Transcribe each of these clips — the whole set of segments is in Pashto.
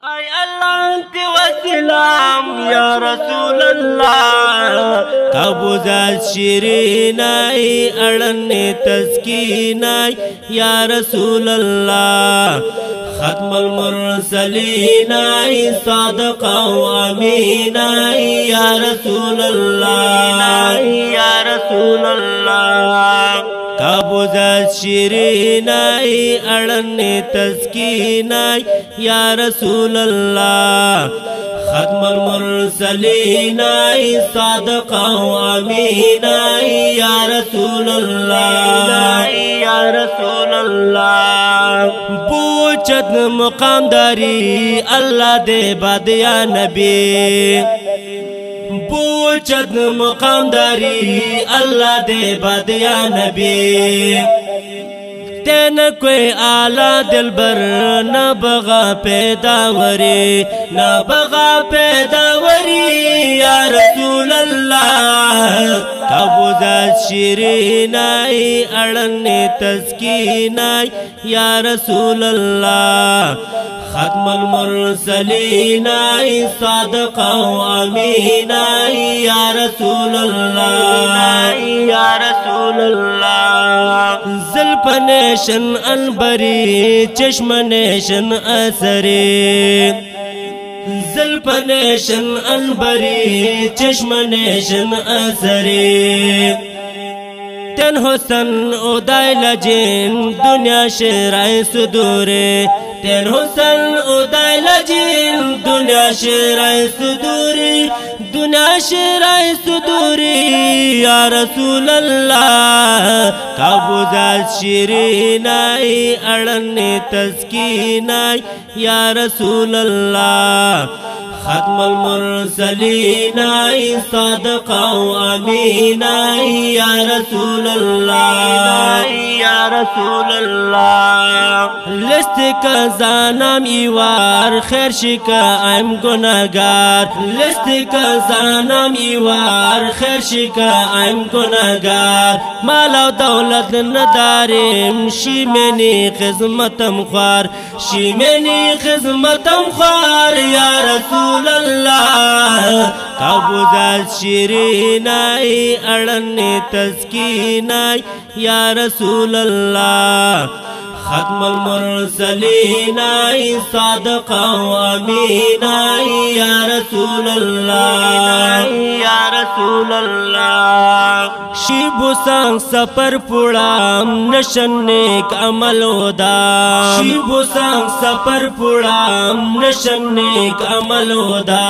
ay Allah anti wassalam ya Rasulallah kabuzat shirinai adanne taskinai ya Rasulallah ختم المرسلين صادقا وامينا يا رسول الله يا رسول الله كابوزات شيرينا أرن تسكينا يا رسول الله ختم المرسلين صادقا وامينا يا رسول الله يا رسول الله بوچت مقام داری اللہ دے باد یا نبی بوچت مقام داری اللہ دے باد یا نبی تین کوئی آلہ دلبر نہ بغا پیداوری نہ بغا پیداوری یا رسول اللہ کابوزات شیرینائی اڑنی تسکینائی یا رسول اللہ ختم المرسلین صادقا وامینا یا رسول اللہ یا رسول اللہ زلپ نیشن انبری چشم نیشن اثری زلپ نیشن انبری چشم نیشن اثری تن حسن ادائی لجین دنیا شیرائی صدوری تن حسن ادائی لجین دنیا شیرائی صدوری دنیا شیرائی صدوری یا رسول اللہ کابوزات شیرینائی اڑنی تسکینائی یا رسول اللہ ختم المرسلین صادقا وامینا یا رسول اللہ یا رسول اللہ لست کا زانم ایوار خیر شکا ایم گناہگار لست کا زانم ایوار خیر شکا ایم گناہگار مال و دولت نداریم شیمنی خدمتم خوار شیمنی خدمتم خوار یا رسول اللہ کابوزات شیرینائی اڑنی تسکینائی یا رسول اللہ ختم المرسلین صادقا وامینا یا رسول اللہ یا رسول اللہ شیبو سانگ سپر پوڑام نشن نیک عمل ہودا شیبو سانگ سپر پوڑام نشن نیک عمل ہودا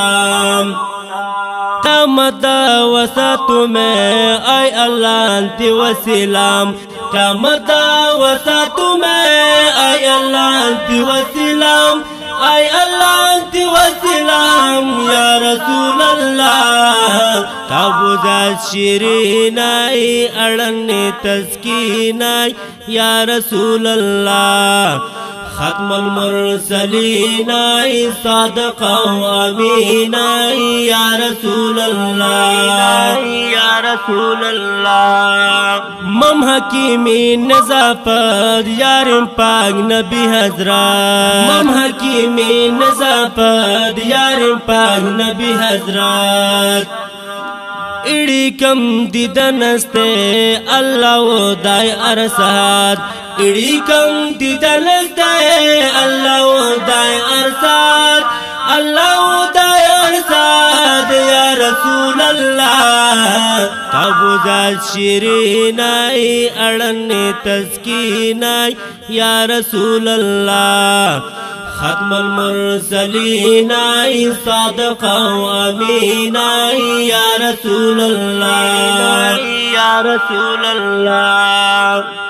کامتا وساتو میں اے اللہ انتی وسلام کامتا وساتو میں اے اللہ انتی وسلام اے اللہ انتی وسلام یا رسول اللہ کابوزات شیرینائی اڑنی تسکینائی یا رسول اللہ ختم المرسلین صادقا وامینا یا رسول اللہ یا رسول اللہ مم حکیمی نظافت یارم پاک نبی حضرات مم حکیمی نظافت یارم پاک نبی حضرات اڑی کم دیدنستے اللہ و دائی ارسات اڑی کم دیدنستے اللہ و دائی ارسات اللہ و دائی ارسات یا رسول اللہ کابوزات شیرینائی اڑنی تسکینائی یا رسول اللہ ختم المرسلین صادقا وامینا یا رسول اللہ یا رسول اللہ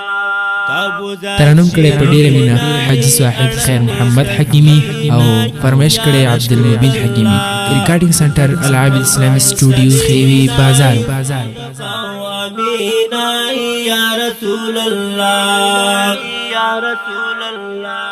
ترنم کړي په ډیره مینه حاجی صاحب خیر محمد حکیمی او فرمایش کړي عبدالمبین حکیمی ریکارډینګ سنټر العاب اسلامي سټوډیو خیوی بازار یا رسول اللہ یا رسول اللہ